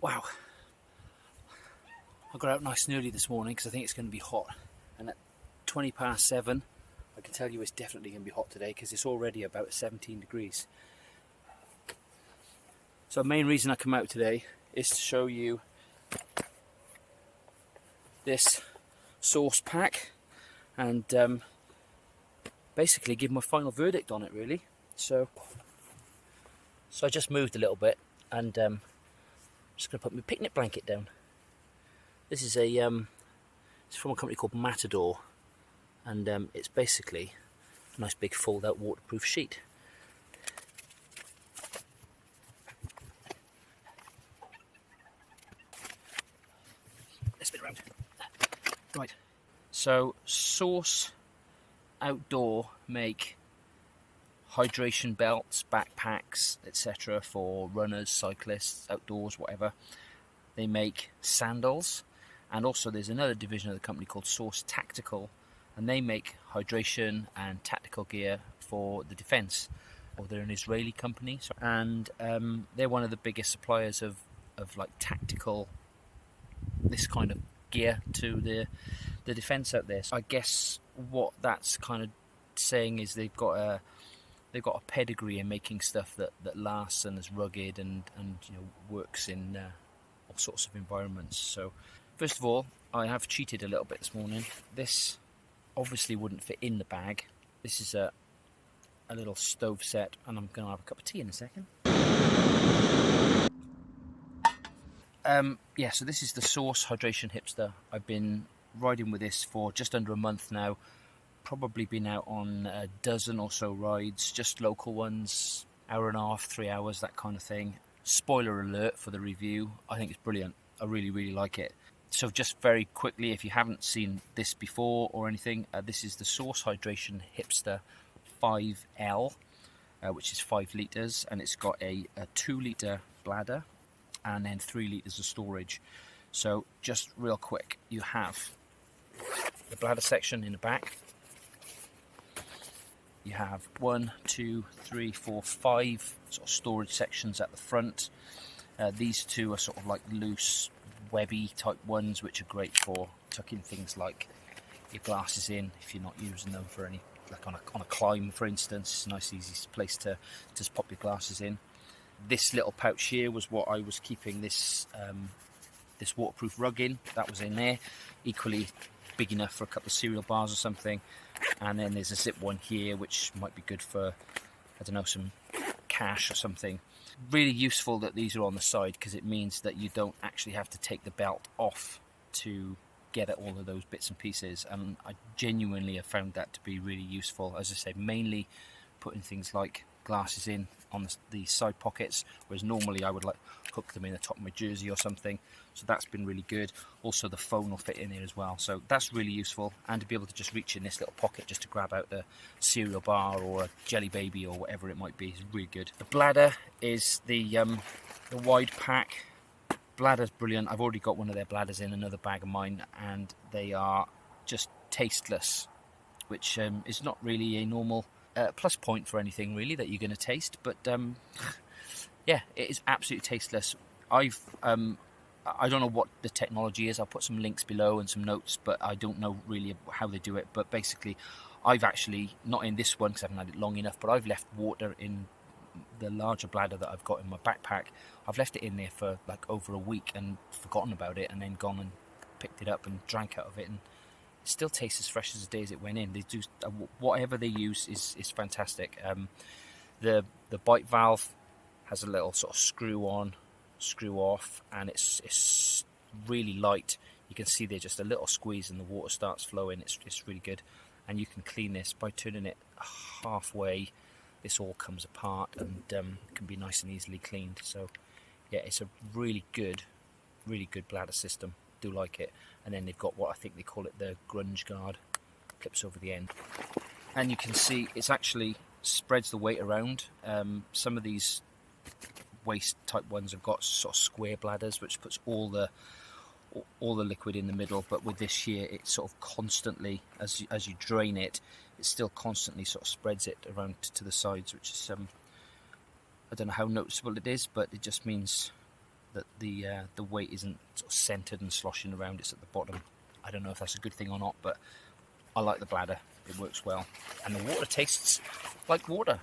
Wow, I got out nice and early this morning because I think it's going to be hot, and at 20 past 7 I can tell you it's definitely going to be hot today because it's already about 17 degrees. So the main reason I come out today is to show you this Source pack and basically give my final verdict on it, really. So I just moved a little bit, and I'm just going to put my picnic blanket down. This is it's from a company called Matador, and it's basically a nice big fold-out waterproof sheet. Let's spin around. Right. So Source Outdoor make hydration belts, backpacks, etc. for runners, cyclists, outdoors, whatever. They make sandals, and also there's another division of the company called Source Tactical, and they make hydration and tactical gear for the defence. Or they're an Israeli company, and they're one of the biggest suppliers of like tactical, this kind of gear to the defence out there. So I guess what that's kind of saying is they've got a pedigree in making stuff that lasts and is rugged and you know, works in all sorts of environments. So first of all, I have cheated a little bit this morning. This obviously wouldn't fit in the bag. This is a little stove set, and I'm going to have a cup of tea in a second. Yeah, so this is the Source Hydration Hipster. I've been riding with this for just under a month now. Probably been out on a dozen or so rides, just local ones, hour and a half, 3 hours, that kind of thing. Spoiler alert for the review, I think it's brilliant. I really, really like it. So just very quickly, if you haven't seen this before or anything, this is the Source Hydration Hipster 5L, which is 5 litres, and it's got a 2 litre bladder and then 3 litres of storage. So just real quick, you have the bladder section in the back. You have 1, 2, 3, 4, 5 sort of storage sections at the front. These two are sort of like loose, webby type ones, which are great for tucking things like your glasses in if you're not using them for any, like on a climb, for instance. It's a nice, easy place to just pop your glasses in. This little pouch here was what I was keeping this this waterproof rug in. That was in there, equally big enough for a couple of cereal bars or something. And then there's a zip one here, which might be good for, I don't know, some cash or something. Really useful that these are on the side, because it means that you don't actually have to take the belt off to get at all of those bits and pieces. And I genuinely have found that to be really useful. As I said, mainly putting things like glasses in on the side pockets, whereas normally I would like hook them in the top of my jersey or something. So that's been really good. Also the phone will fit in here as well, so that's really useful. And to be able to just reach in this little pocket just to grab out the cereal bar or a jelly baby or whatever it might be is really good. The bladder is the Widepac. Bladder's brilliant. I've already got one of their bladders in another bag of mine, and they are just tasteless, which is not really a normal plus point for anything really that you're going to taste, but yeah, it is absolutely tasteless. I don't know what the technology is. I'll put some links below and some notes, but I don't know really how they do it. But basically, I've actually, not in this one because I haven't had it long enough, but I've left water in the larger bladder that I've got in my backpack. I've left it in there for like over a week and forgotten about it, and then gone and picked it up and drank out of it, and it still tastes as fresh as the day as it went in. They do whatever they use is fantastic. The bite valve has a little sort of screw on, screw off, and it's really light. You can see there's just a little squeeze and the water starts flowing. It's really good, and you can clean this by turning it halfway. This all comes apart and can be nice and easily cleaned. So yeah, it's a really good bladder system. Do like it. And then they've got what I think they call it the grunge guard, clips over the end, and you can see it's actually spreads the weight around. Some of these waist type ones have got sort of square bladders, which puts all the liquid in the middle, but with this here it sort of constantly, as you drain it, it still constantly sort of spreads it around to the sides, which is I don't know how noticeable it is, but it just means that the weight isn't sort of centered and sloshing around, it's at the bottom. I don't know if that's a good thing or not, but I like the Bladder. It works well, and the water tastes like water.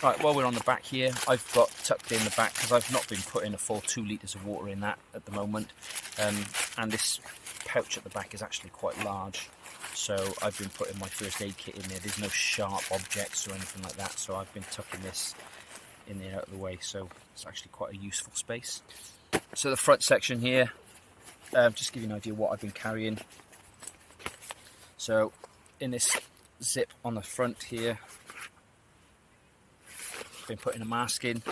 Right, while we're on the back here, I've got tucked in the back, because I've not been putting a full 2 litres of water in that at the moment, and this pouch at the back is actually quite large, so I've been putting my first aid kit in there. There's no sharp objects or anything like that, so I've been tucking this in there out of the way, so it's actually quite a useful space. So the front section here, just to give you an idea what I've been carrying. So in this zip on the front here, been putting a mask in.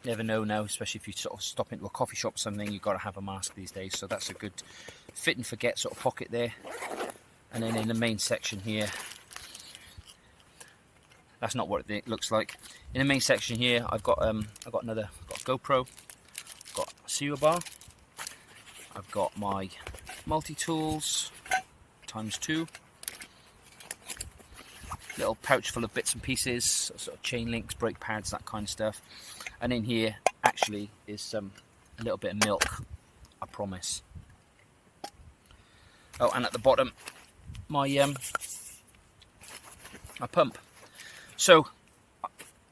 Never know now, especially if you sort of stop into a coffee shop or something, you've got to have a mask these days, so that's a good fit and forget sort of pocket there. And then in the main section here, that's not what it looks like. In the main section here, I've got a GoPro, I've got a cereal bar, I've got my multi-tools ×2, little pouch full of bits and pieces, sort of chain links, brake pads, that kind of stuff. And in here actually is a little bit of milk, I promise. Oh, and at the bottom, my pump. So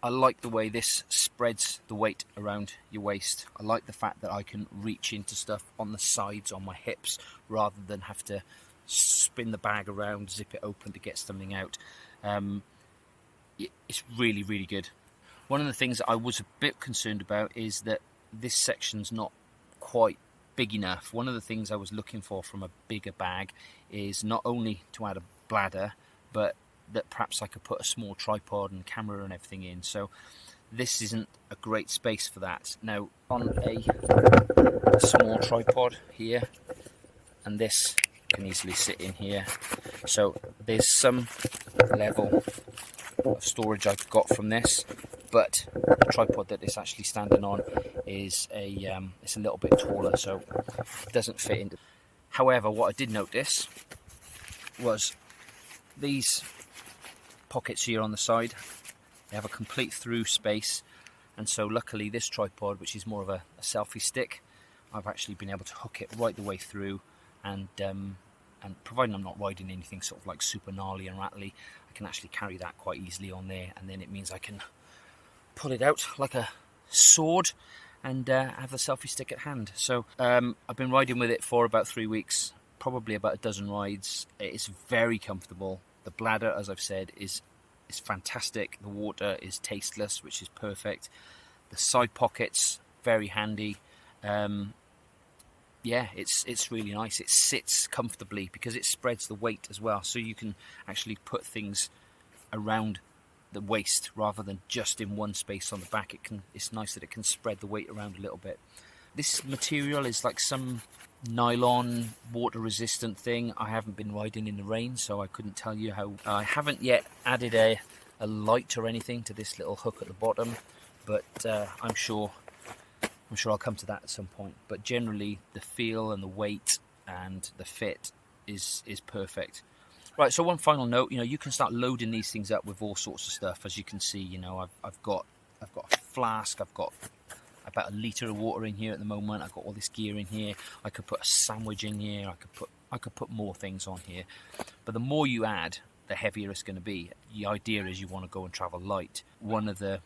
I like the way this spreads the weight around your waist. I like the fact that I can reach into stuff on the sides, on my hips, rather than have to spin the bag around, zip it open to get something out. It's really, really good. One of the things that I was a bit concerned about is that this section's not quite big enough. One of the things I was looking for from a bigger bag is not only to add a bladder, but that perhaps I could put a small tripod and camera and everything in. So this isn't a great space for that. Now, on a small tripod here, and this can easily sit in here, so there's some level of storage I've got from this, but the tripod that it's actually standing on is it's a little bit taller, so it doesn't fit into. However, what I did notice was these pockets here on the side, they have a complete through space, and so luckily this tripod, which is more of a selfie stick, I've actually been able to hook it right the way through, and providing I'm not riding anything sort of like super gnarly and rattly, I can actually carry that quite easily on there, and then it means I can pull it out like a sword and have the selfie stick at hand. So I've been riding with it for about 3 weeks, probably about a dozen rides. It's very comfortable. The Bladder, as I've said, is fantastic. The water is tasteless, which is perfect. The side pockets, very handy. Yeah, it's really nice. It sits comfortably because it spreads the weight as well, so you can actually put things around the waist rather than just in one space on the back. It's nice that it can spread the weight around a little bit. This material is like some nylon water resistant thing. I haven't been riding in the rain, so I couldn't tell you how. I haven't yet added a light or anything to this little hook at the bottom, but I'm sure I'll come to that at some point. But generally the feel and the weight and the fit is perfect. Right, so one final note, you can start loading these things up with all sorts of stuff. As you can see, I've got a flask, I've got about 1 litre of water in here at the moment. I've got all this gear in here. I could put a sandwich in here. I could put more things on here. But the more you add, the heavier it's going to be. The idea is you want to go and travel light. One of the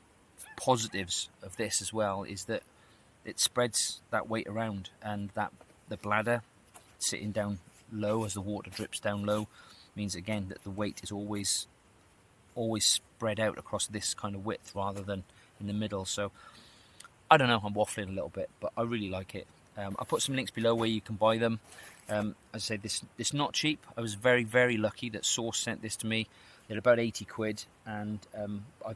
positives of this as well is that it spreads that weight around, and that the Bladder sitting down low as the water drips down low means again that the weight is always spread out across this kind of width rather than in the middle. So I don't know, I'm waffling a little bit, but I really like it. I'll put some links below where you can buy them. As I say, this not cheap. I was very, very lucky that Source sent this to me. They're about 80 quid, and I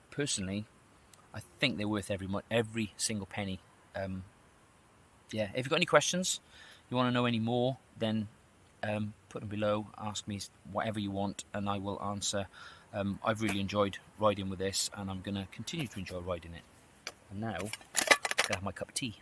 think they're worth every single penny. Yeah, if you've got any questions, you want to know any more, then put them below, ask me whatever you want, and I will answer. I've really enjoyed riding with this, and I'm going to continue to enjoy riding it. And now, I'm going to have my cup of tea.